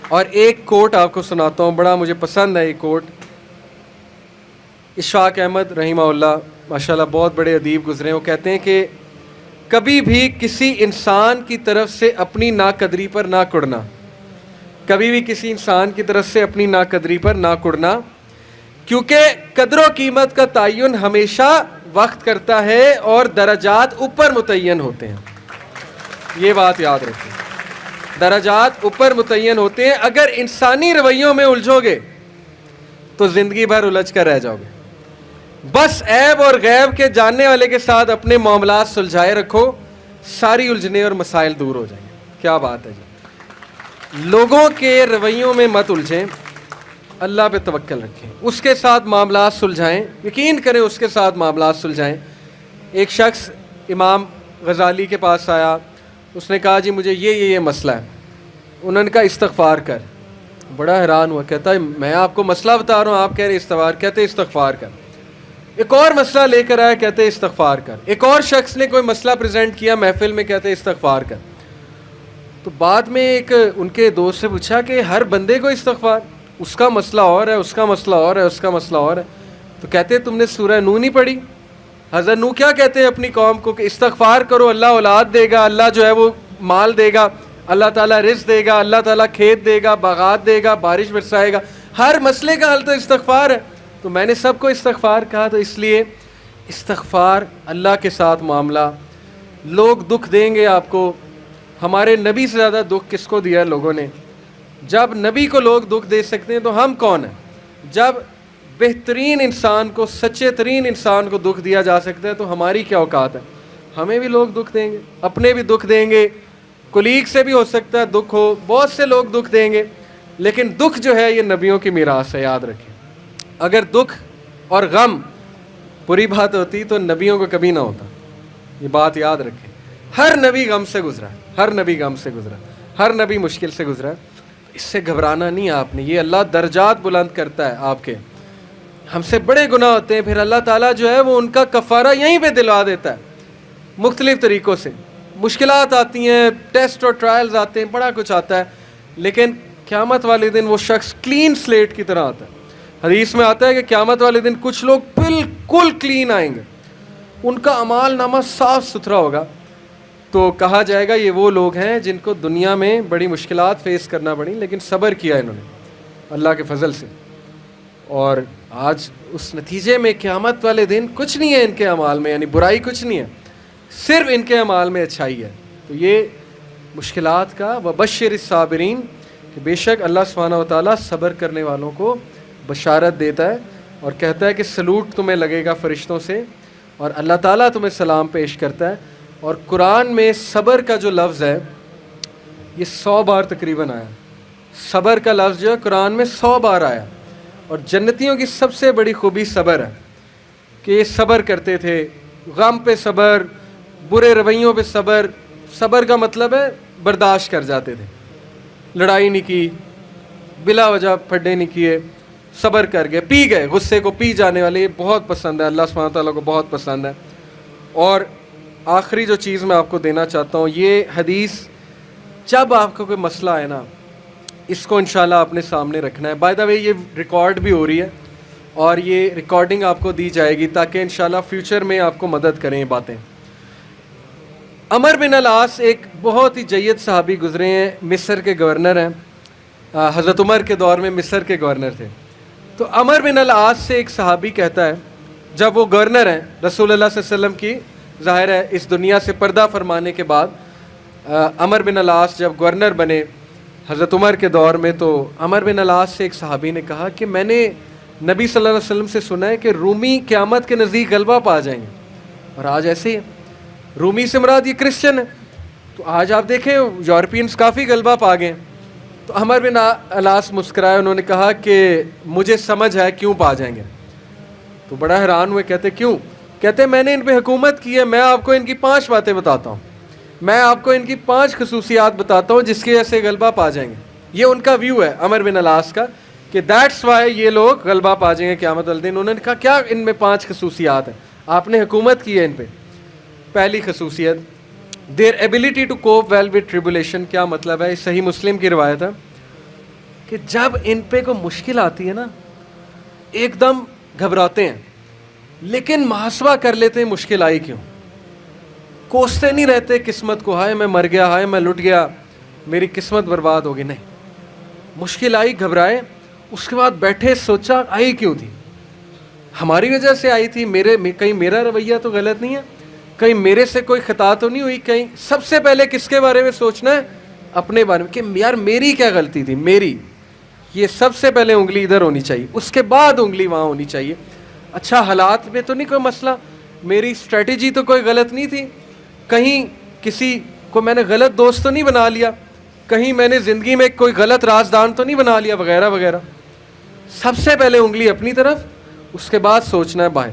اور ایک کوٹ آپ کو سناتا ہوں، بڑا مجھے پسند ہے یہ کوٹ. اشفاق احمد رحمہ اللہ ماشاءاللہ بہت بڑے ادیب گزرے ہیں. وہ کہتے ہیں کہ کبھی بھی کسی انسان کی طرف سے اپنی ناقدری پر نہ کڑنا، کبھی بھی کسی انسان کی طرف سے اپنی ناقدری پر نہ کڑنا، کیونکہ قدر و قیمت کا تعین ہمیشہ وقت کرتا ہے اور درجات اوپر متعین ہوتے ہیں. یہ بات یاد رکھیں، درجات اوپر متعین ہوتے ہیں. اگر انسانی رویوں میں الجھو گے تو زندگی بھر الجھ کر رہ جاؤ گے. بس عیب اور غیب کے جاننے والے کے ساتھ اپنے معاملات سلجھائے رکھو، ساری الجھنے اور مسائل دور ہو جائیں گے. کیا بات ہے جی. لوگوں کے رویوں میں مت الجھیں، اللہ پہ توکل رکھیں، اس کے ساتھ معاملات سلجھائیں، یقین کریں اس کے ساتھ معاملات سلجھائیں. ایک شخص امام غزالی کے پاس آیا، اس نے کہا جی مجھے یہ مسئلہ ہے. انہوں نے کہا استغفار کر. بڑا حیران ہوا، کہتا ہے میں آپ کو مسئلہ بتا رہا ہوں، آپ کہہ رہے استغفار. کہتے استغفار کر. ایک اور مسئلہ لے کر آیا، کہتے استغفار کر. ایک اور شخص نے کوئی مسئلہ پریزنٹ کیا محفل میں، کہتے استغفار کر. تو بعد میں ایک ان کے دوست سے پوچھا کہ ہر بندے کو استغفار، اس کا مسئلہ اور ہے، اس کا مسئلہ اور ہے، اس کا مسئلہ اور ہے. تو کہتے تم نے سورہ نوح نہیں پڑھی؟ حضرت نوح کیا کہتے ہیں اپنی قوم کو کہ استغفار کرو، اللہ اولاد دے گا، اللہ جو ہے وہ مال دے گا، اللہ تعالیٰ رزق دے گا، اللہ تعالیٰ کھیت دے گا، باغات دے گا، بارش برسائے گا. ہر مسئلے کا حل تو استغفار ہے. تو میں نے سب کو استغفار کہا. تو اس لیے استغفار، اللہ کے ساتھ معاملہ. لوگ دکھ دیں گے آپ کو. ہمارے نبی سے زیادہ دکھ کس کو دیا ہے لوگوں نے؟ جب نبی کو لوگ دکھ دے سکتے ہیں تو ہم کون ہیں؟ جب بہترین انسان کو، سچے ترین انسان کو دکھ دیا جا سکتا ہے تو ہماری کیا اوقات ہے؟ ہمیں بھی لوگ دکھ دیں گے، اپنے بھی دکھ دیں گے، کولیگ سے بھی ہو سکتا ہے دکھ ہو، بہت سے لوگ دکھ دیں گے. لیکن دکھ جو ہے یہ نبیوں کی میراث ہے، یاد رکھیں. اگر دکھ اور غم بری بات ہوتی تو نبیوں کو کبھی نہ ہوتا. یہ بات یاد رکھیں. ہر نبی غم سے گزرا، ہر نبی غم سے گزرا، ہر نبی مشکل سے گزرا. اس سے گھبرانا نہیں آپ نے. یہ اللہ درجات بلند کرتا ہے آپ کے. ہم سے بڑے گناہ ہوتے ہیں، پھر اللہ تعالیٰ جو ہے وہ ان کا کفارہ یہیں پہ دلوا دیتا ہے مختلف طریقوں سے. مشکلات آتی ہیں، ٹیسٹ اور ٹرائلز آتے ہیں، بڑا کچھ آتا ہے، لیکن قیامت والے دن وہ شخص کلین سلیٹ کی طرح آتا ہے. حدیث میں آتا ہے کہ قیامت والے دن کچھ لوگ بالکل کلین آئیں گے، ان کا اعمال نامہ صاف ستھرا ہوگا. تو کہا جائے گا یہ وہ لوگ ہیں جن کو دنیا میں بڑی مشکلات فیس کرنا پڑی لیکن صبر کیا انہوں نے اللہ کے فضل سے. اور آج اس نتیجے میں قیامت والے دن کچھ نہیں ہے ان کے اعمال میں، یعنی برائی کچھ نہیں ہے، صرف ان کے اعمال میں اچھائی ہے. تو یہ مشکلات کا وبشر الصابرین، کہ بے شک اللہ سبحانہ و تعالیٰ صبر کرنے والوں کو بشارت دیتا ہے اور کہتا ہے کہ سلوٹ تمہیں لگے گا فرشتوں سے اور اللہ تعالیٰ تمہیں سلام پیش کرتا ہے. اور قرآن میں صبر کا جو لفظ ہے یہ 100 بار تقریباً آیا. صبر کا لفظ جو ہے قرآن میں 100 بار آیا. اور جنتیوں کی سب سے بڑی خوبی صبر ہے کہ یہ صبر کرتے تھے. غم پہ صبر، برے رویوں پہ صبر. صبر کا مطلب ہے برداشت کر جاتے تھے، لڑائی نہیں کی، بلا وجہ پھڈے نہیں کیے، صبر کر گئے، پی گئے. غصے کو پی جانے والے یہ بہت پسند ہے، اللہ سبحانہ تعالیٰ کو بہت پسند ہے. اور آخری جو چیز میں آپ کو دینا چاہتا ہوں، یہ حدیث جب آپ کو کوئی مسئلہ ہے نا، اس کو انشاءاللہ اپنے سامنے رکھنا ہے. بائی دا وے یہ ریکارڈ بھی ہو رہی ہے اور یہ ریکارڈنگ آپ کو دی جائے گی تاکہ انشاءاللہ فیوچر میں آپ کو مدد کریں یہ باتیں. عمر بن العاص ایک بہت ہی جید صحابی گزرے ہیں، مصر کے گورنر ہیں. حضرت عمر کے دور میں مصر کے گورنر تھے. تو عمر بن العاص سے ایک صحابی کہتا ہے، جب وہ گورنر ہیں رسول اللہ صلی اللہ علیہ وسلم کی، ظاہر ہے اس دنیا سے پردہ فرمانے کے بعد عمر بن العاص جب گورنر بنے حضرت عمر کے دور میں، تو عمر بن العاص سے ایک صحابی نے کہا کہ میں نے نبی صلی اللہ علیہ وسلم سے سنا ہے کہ رومی قیامت کے نزدیک غلبہ پا جائیں گے. اور آج ایسے ہی ہے. رومی سے مراد یہ کرسچن ہے. تو آج آپ دیکھیں یورپینس کافی غلبہ پا گئے. تو عمر بن العاص مسکرائے، انہوں نے کہا کہ مجھے سمجھ ہے کیوں پا جائیں گے. تو بڑا حیران ہوئے، کہتے کیوں؟ کہتے میں نے ان پہ حکومت کی ہے، میں آپ کو ان کی 5 باتیں بتاتا ہوں، میں آپ کو ان کی 5 خصوصیات بتاتا ہوں جس کی وجہ سے غلبہ پا جائیں گے. یہ ان کا ویو ہے عمر بن العاص کا کہ دیٹس وائی یہ لوگ غلبہ پا جائیں گے قیامت والے دن. انہوں نے کہا کیا ان میں 5 خصوصیات ہیں؟ آپ نے حکومت کی ہے ان پہ. پہلی خصوصیت their ability to cope well with tribulation. کیا مطلب ہے؟ صحیح مسلم کی روایت ہے. کہ جب ان پہ کوئی مشکل آتی ہے نا ایک دم گھبراتے ہیں, لیکن محاسبہ کر لیتے ہیں مشکل آئی کیوں, کوستے نہیں رہتے قسمت کو, ہائے میں مر گیا, ہائے میں لٹ گیا, میری قسمت برباد ہوگی. نہیں, مشکل آئی گھبرائے, اس کے بعد بیٹھے سوچا آئی کیوں تھی, ہماری وجہ سے آئی تھی, کہیں میرا رویہ تو غلط نہیں ہے, کہیں میرے سے کوئی خطا تو نہیں ہوئی, کہیں سب سے پہلے کس کے بارے میں سوچنا ہے, اپنے بارے میں, کہ یار میری کیا غلطی تھی, میری, یہ سب سے پہلے انگلی ادھر ہونی چاہیے, اس کے بعد انگلی وہاں ہونی چاہیے. اچھا حالات میں تو نہیں کوئی مسئلہ, میری اسٹریٹجی تو کوئی غلط نہیں تھی, کہیں کسی کو میں نے غلط دوست تو نہیں بنا لیا, کہیں میں نے زندگی میں کوئی غلط رازدان تو نہیں بنا لیا, وغیرہ وغیرہ. سب سے پہلے انگلی اپنی طرف, اس کے بعد سوچنا ہے باہر.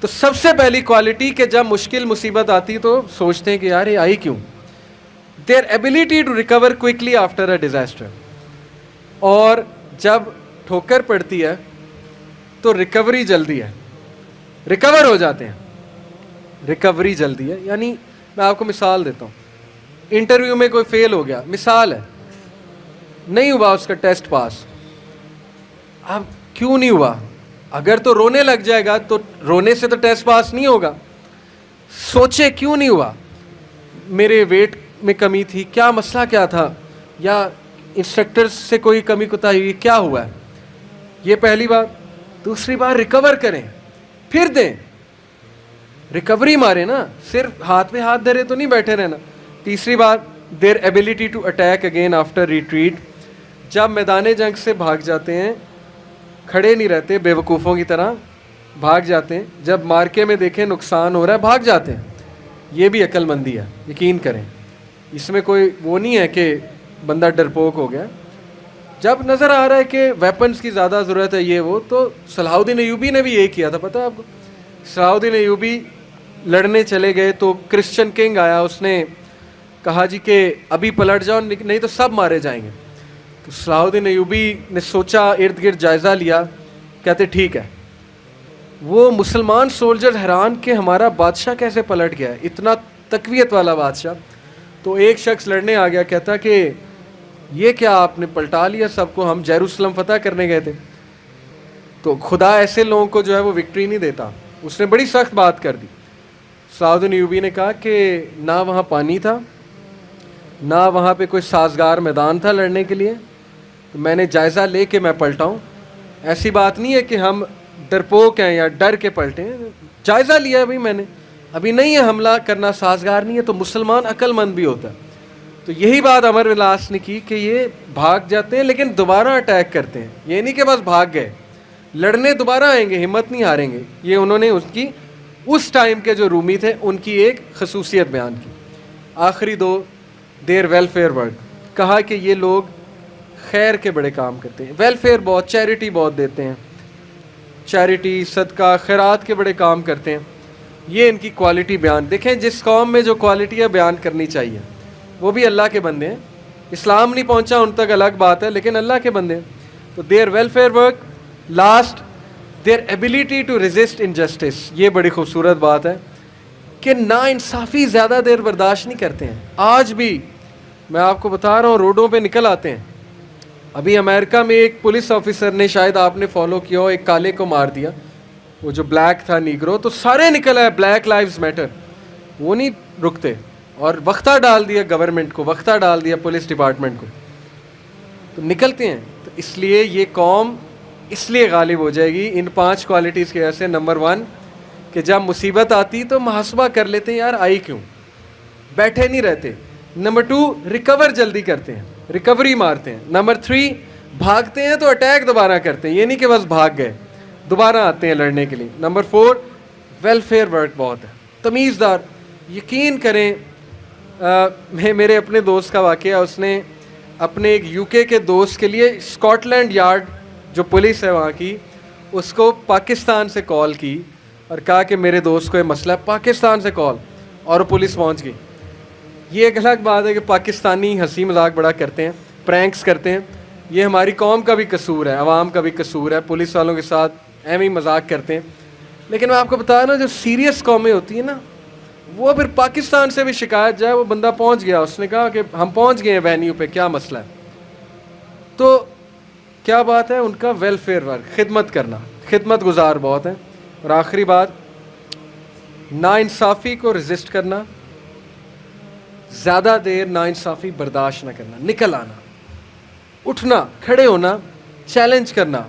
تو سب سے پہلی کوالٹی کہ جب مشکل مصیبت آتی تو سوچتے ہیں کہ یار یہ آئی کیوں. Their ability to recover quickly after a disaster. اور جب ٹھوکر پڑتی ہے تو ریکوری جلدی ہے, ریکور ہو جاتے ہیں, ریکوری جلدی ہے. یعنی میں آپ کو مثال دیتا ہوں, انٹرویو میں کوئی فیل ہو گیا, مثال ہے, نہیں ہوا اس کا ٹیسٹ پاس. اب کیوں نہیں ہوا, اگر تو رونے لگ جائے گا تو رونے سے تو ٹیسٹ پاس نہیں ہوگا. سوچے کیوں نہیں ہوا, میرے ویٹ میں کمی تھی, کیا مسئلہ کیا تھا, یا انسٹرکٹر سے کوئی کمی کوتاہی ہوئی, کیا ہوا ہے. یہ پہلی بات. دوسری بات, ریکور کریں, پھر دیں, ریکوری مارے نا, صرف ہاتھ میں ہاتھ دھرے تو نہیں بیٹھے رہنا. تیسری بات, their ability to attack again after retreat. جب میدان جنگ سے بھاگ جاتے ہیں, کھڑے نہیں رہتے بے وقوفوں کی طرح, بھاگ جاتے ہیں. جب مارکے میں دیکھیں نقصان ہو رہا ہے بھاگ جاتے ہیں. یہ بھی عقل مندی ہے, یقین کریں, اس میں کوئی وہ نہیں ہے کہ بندہ ڈرپوک ہو گیا. جب نظر آ رہا ہے کہ ویپنز کی زیادہ ضرورت ہے یہ وہ, تو صلاح الدین ایوبی نے بھی یہی کیا تھا, پتہ ہے آپ کو. صلاح الدین ایوبی لڑنے چلے گئے تو کرسچن کنگ آیا, اس نے کہا جی کہ ابھی پلٹ جاؤ نہیں تو سب مارے جائیں گے. تو صلاح الدین ایوبی نے سوچا, ارد گرد جائزہ لیا, کہتے ٹھیک ہے. وہ مسلمان سولجر حیران کہ ہمارا بادشاہ کیسے پلٹ گیا ہے, اتنا تقویت والا بادشاہ. تو ایک شخص لڑنے آ گیا, کہتا کہ یہ کیا آپ نے پلٹا لیا سب کو, ہم یروشلم فتح کرنے گئے تھے. تو خدا ایسے لوگوں کو جو ہے وہ وکٹری نہیں دیتا. اس نے بڑی سخت بات کر دی. صلاح الدین ایوبی نے کہا کہ نہ وہاں پانی تھا, نہ وہاں پہ کوئی سازگار میدان تھا لڑنے کے لیے, تو میں نے جائزہ لے کے میں پلٹاؤں. ایسی بات نہیں ہے کہ ہم ڈرپوک ہیں یا ڈر کے پلٹے ہیں, جائزہ لیا ہے بھائی میں نے, ابھی نہیں ہے حملہ کرنا سازگار نہیں ہے. تو مسلمان عقل مند بھی ہوتا ہے. تو یہی بات عمر بن العاص نے کی کہ یہ بھاگ جاتے ہیں لیکن دوبارہ اٹیک کرتے ہیں. یہ نہیں کہ بس بھاگ گئے, لڑنے دوبارہ آئیں گے, ہمت نہیں ہاریں گے. یہ انہوں نے اس ٹائم کے جو رومی تھے ان کی ایک خصوصیت بیان کی. آخری دو, دیر ویلفیئر ورک. کہا کہ یہ لوگ خیر کے بڑے کام کرتے ہیں, ویلفیئر بہت, چیریٹی بہت دیتے ہیں, چیریٹی صدقہ خیرات کے بڑے کام کرتے ہیں. یہ ان کی کوالٹی بیان. دیکھیں جس قوم میں جو کوالٹی ہے بیان کرنی چاہیے, وہ بھی اللہ کے بندے ہیں. اسلام نہیں پہنچا ان تک الگ بات ہے, لیکن اللہ کے بندے ہیں. تو their welfare work. Last, their ability to resist injustice. یہ بڑی خوبصورت بات ہے کہ نا انصافی زیادہ دیر برداشت نہیں کرتے ہیں. آج بھی میں آپ کو بتا رہا ہوں, روڈوں پہ نکل آتے ہیں. ابھی امریکہ میں ایک پولیس آفیسر نے, شاید آپ نے فالو کیا ہو, ایک کالے کو مار دیا, وہ جو بلیک تھا نیگرو, تو سارے نکل آئے بلیک لائیوز میٹر. وہ نہیں رکتے, اور وقتہ ڈال دیا گورنمنٹ کو, وقتہ ڈال دیا پولیس ڈپارٹمنٹ کو, تو نکلتے ہیں. تو اس لیے یہ قوم اس لیے غالب ہو جائے گی ان 5 کوالٹیز کی وجہ سے. نمبر 1 کہ جب مصیبت آتی تو محاسبہ کر لیتے ہیں, یار آئی کیوں, بیٹھے نہیں رہتے. نمبر 2 ریکور جلدی کرتے ہیں, ریکوری مارتے ہیں. نمبر 3 بھاگتے ہیں تو اٹیک دوبارہ کرتے ہیں, یہ نہیں کہ بس بھاگ گئے, دوبارہ آتے ہیں لڑنے کے لیے. نمبر 4 ویلفیئر ورک بہت ہے, تمیزدار. یقین کریں, میرے اپنے دوست کا واقعہ, اس نے اپنے ایک یو کے دوست کے لیے اسکاٹ لینڈ یارڈ جو پولیس ہے وہاں کی, اس کو پاکستان سے کال کی اور کہا کہ میرے دوست کو یہ مسئلہ ہے. پاکستان سے کال, اور پولیس پہنچ گئی. یہ ایک الگ بات ہے کہ پاکستانی ہنسی مذاق بڑا کرتے ہیں, پرینکس کرتے ہیں. یہ ہماری قوم کا بھی قصور ہے, عوام کا بھی قصور ہے, پولیس والوں کے ساتھ ایم ہی مذاق کرتے ہیں. لیکن میں آپ کو بتا رہا ہوں, جو سیریس قومیں ہوتی ہیں نا, وہ پھر پاکستان سے بھی شکایت جائے, وہ بندہ پہنچ گیا, اس نے کہا کہ ہم پہنچ گئے ہیں وینیو پہ, کیا مسئلہ ہے. تو کیا بات ہے ان کا ویلفیئر ورک, خدمت کرنا, خدمت گزار بہت ہیں. اور آخری بات, ناانصافی کو رزسٹ کرنا, زیادہ دیر ناانصافی برداشت نہ کرنا, نکل آنا, اٹھنا, کھڑے ہونا, چیلنج کرنا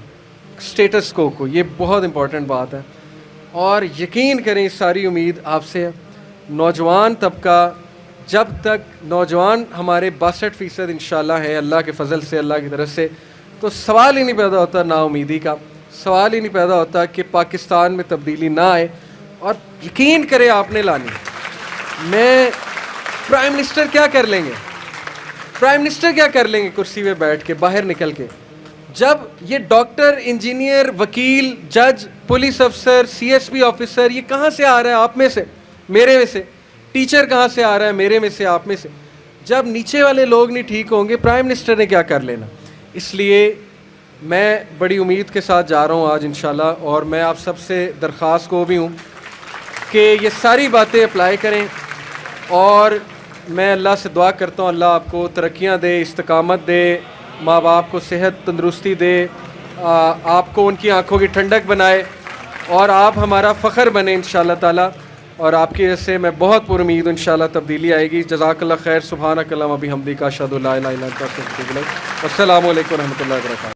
اسٹیٹس کو, یہ بہت امپورٹنٹ بات ہے. اور یقین کریں اس ساری امید آپ سے ہے. نوجوان طبقہ, جب تک نوجوان ہمارے 62% انشاءاللہ ہے اللہ کے فضل سے, اللہ کی طرف سے, تو سوال ہی نہیں پیدا ہوتا نا امیدی کا, سوال ہی نہیں پیدا ہوتا کہ پاکستان میں تبدیلی نہ آئے. اور یقین کریں آپ نے لانی. میں پرائم منسٹر کیا کر لیں گے, پرائم منسٹر کیا کر لیں گے کرسی پہ بیٹھ کے باہر نکل کے, جب یہ ڈاکٹر, انجینئر, وکیل, جج, پولیس افسر, سی ایس پی آفیسر, یہ کہاں سے آ رہا ہے آپ میں سے, میرے میں سے, ٹیچر کہاں سے آ رہا ہے میرے میں سے, آپ میں سے, جب نیچے والے لوگ نہیں ٹھیک ہوں گے پرائم منسٹر نے کیا کر لینا. اس لیے میں بڑی امید کے ساتھ جا رہا ہوں آج انشاءاللہ, اور میں آپ سب سے درخواست کو بھی ہوں کہ یہ ساری باتیں اپلائی کریں. اور میں اللہ سے دعا کرتا ہوں اللہ آپ کو ترقیاں دے, استقامت دے, ماں باپ کو صحت تندرستی دے, آپ کو ان کی آنکھوں کی ٹھنڈک بنائے, اور آپ ہمارا فخر بنے انشاءاللہ تعالی. اور آپ کی وجہ سے میں بہت پر امید ہوں انشاءاللہ تبدیلی آئے گی. جزاک اللہ خیر. سبحانک اللہم و بحمدک, اشہد ان لا الہ الا انت, استغفرک و اتوب الیک. السلام علیکم و رحمۃ اللہ وبرکاتہ.